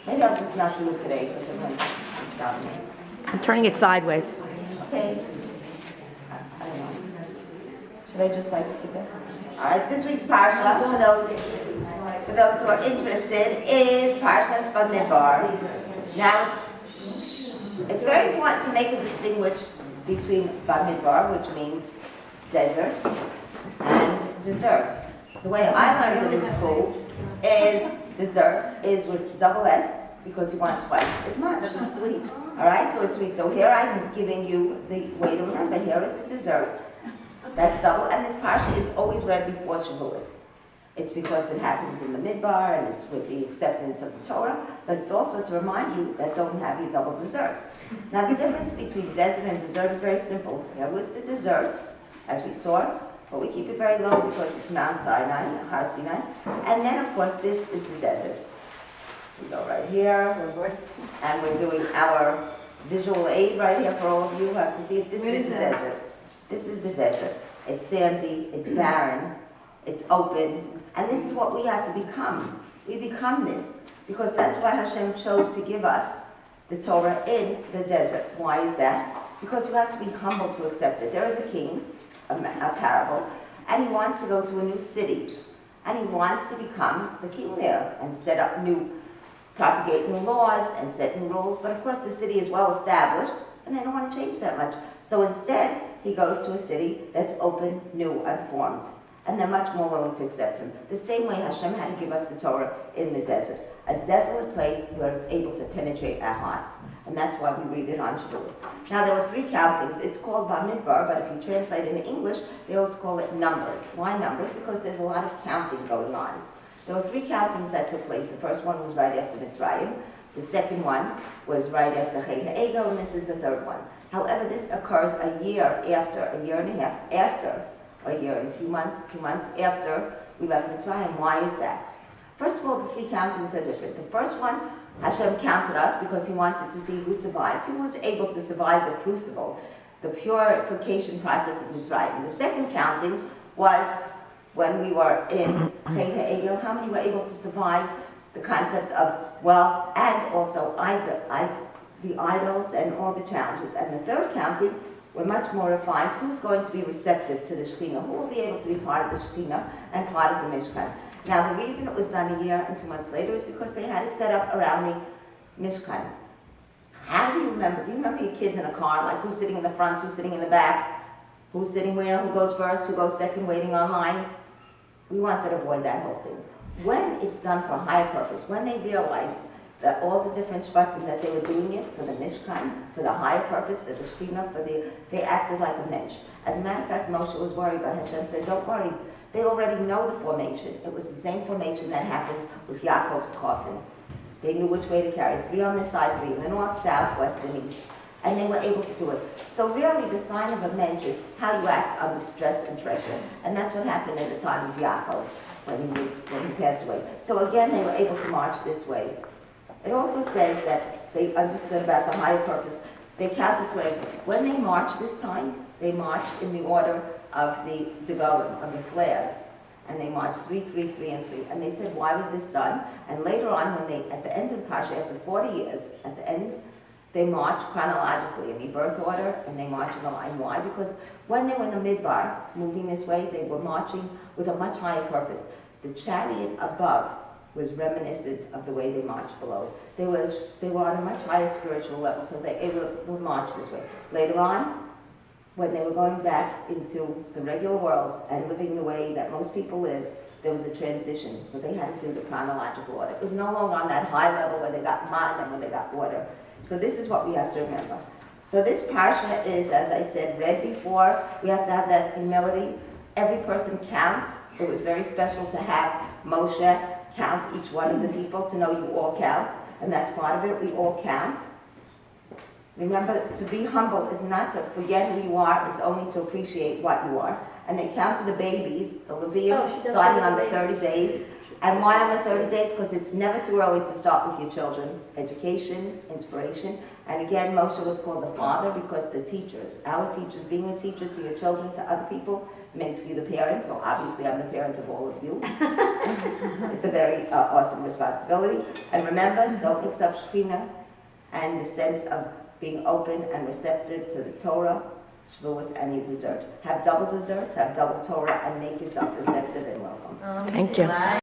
Maybe I'll just not do it today because I'm going to stop me. I'm turning it sideways. Okay. I don't know. Should I just skip it? All right. This week's parsha, for those who are interested, is Parshas Bamidbar. Now, it's very important to make a distinguish between Bamidbar, which means desert, and dessert. The way I learned it in school is dessert is with double S because you want twice as much. That's sweet. All right, so it's sweet. So here I'm giving you the way to remember. Here is a dessert. That's double, and this parsha is always read before Shavuos. It's because it happens in the midbar, and it's with the acceptance of the Torah, but it's also to remind you that don't have your double desserts. Now the difference between desert and dessert is very simple. There was the dessert, as we saw, but we keep it very low because it's Mount Sinai, Har Sinai, and then of course this is the desert. We go right here, and we're doing our visual aid right here for all of you who have to see it. This is the desert. This is the desert. It's sandy, it's barren, it's open, and this is what we have to become. We become this because that's why Hashem chose to give us the Torah in the desert. Why is that? Because you have to be humble to accept it. There is a king, a parable, and he wants to go to a new city, and he wants to become the king there and propagate new laws and set new rules, but of course the city is well established, and they don't want to change that much. So instead, he goes to a city that's open, new, unformed, and they're much more willing to accept him. The same way Hashem had to give us the Torah in the desert, a desolate place where it's able to penetrate our hearts. And that's why we read it on Shavuos. Now there were 3 countings. It's called Bamidbar, but if you translate it in English, they always call it numbers. Why numbers? Because there's a lot of counting going on. There were 3 countings that took place. The first one was right after Mitzrayim. The second one was right after Chet HaEgel, and this is the third one. However, this occurs a year and a half after, a year and a few months, 2 months after we left Mitzrayim. Why is that? First of all, the 3 countings are different. The first one, Hashem counted us because he wanted to see who survived, who was able to survive the crucible, the purification process of Mitzrayim. The second counting was when we were in Chet HaEgel, how many were able to survive the concept of wealth and also the idols and all the challenges. And the third counting were much more refined. Who's going to be receptive to the Shekhinah? Who will be able to be part of the Shekhinah and part of the Mishkan? Now, the reason it was done a year and 2 months later is because they had to set up around the Mishkan. How do you remember? Do you remember your kids in a car? Like who's sitting in the front, who's sitting in the back, who's sitting where, who goes first, who goes second, waiting online? We wanted to avoid that whole thing. When it's done for a higher purpose, when they realized that all the different shvatim that they were doing it for the Mishkan, for the higher purpose, for the Shekhinah, they acted like a mensch. As a matter of fact, Moshe was worried, but Hashem said, don't worry. They already know the formation. It was the same formation that happened with Yaakov's coffin. They knew which way to carry. 3 on this side, 3 in the north, south, west, and east. And they were able to do it. So really, the sign of a mensch is how you act under stress and pressure. And that's what happened at the time of Yaakov, when he passed away. So again, they were able to march this way. It also says that they understood about the higher purpose. They counted flags. When they marched this time, they marched in the order of the degalim, of the flags. And they marched 3, 3, 3, and 3. And they said, why was this done? And later on, at the end of the Parsha, after 40 years, at the end, they marched chronologically in the birth order, and they marched in the line. Why? Because when they were in the midbar, moving this way, they were marching with a much higher purpose. The chariot above was reminiscent of the way they marched below. They were on a much higher spiritual level, so they were able to march this way. Later on, when they were going back into the regular world and living the way that most people live, there was a transition. So they had to do the chronological order. It was no longer on that high level where they got man and where they got water. So this is what we have to remember. So this parsha is, as I said, read before. We have to have that humility. Every person counts. It was very special to have Moshe count each one of the people, to know you all count. And that's part of it. We all count. Remember, to be humble is not to forget who you are, it's only to appreciate what you are. And they counted the babies, the Levium, starting on the 30 days. And why on the 30 days? Because it's never too early to start with your children. Education, inspiration. And again, Moshe was called the father because the teachers, our teachers, being a teacher to your children, to other people, makes you the parent, so obviously I'm the parent of all of you. It's a very awesome responsibility. And remember, don't mix up Shekhinah and the sense of being open and receptive to the Torah, Shavuos, and your dessert. Have double desserts, have double Torah, and make yourself receptive and welcome. Thank you.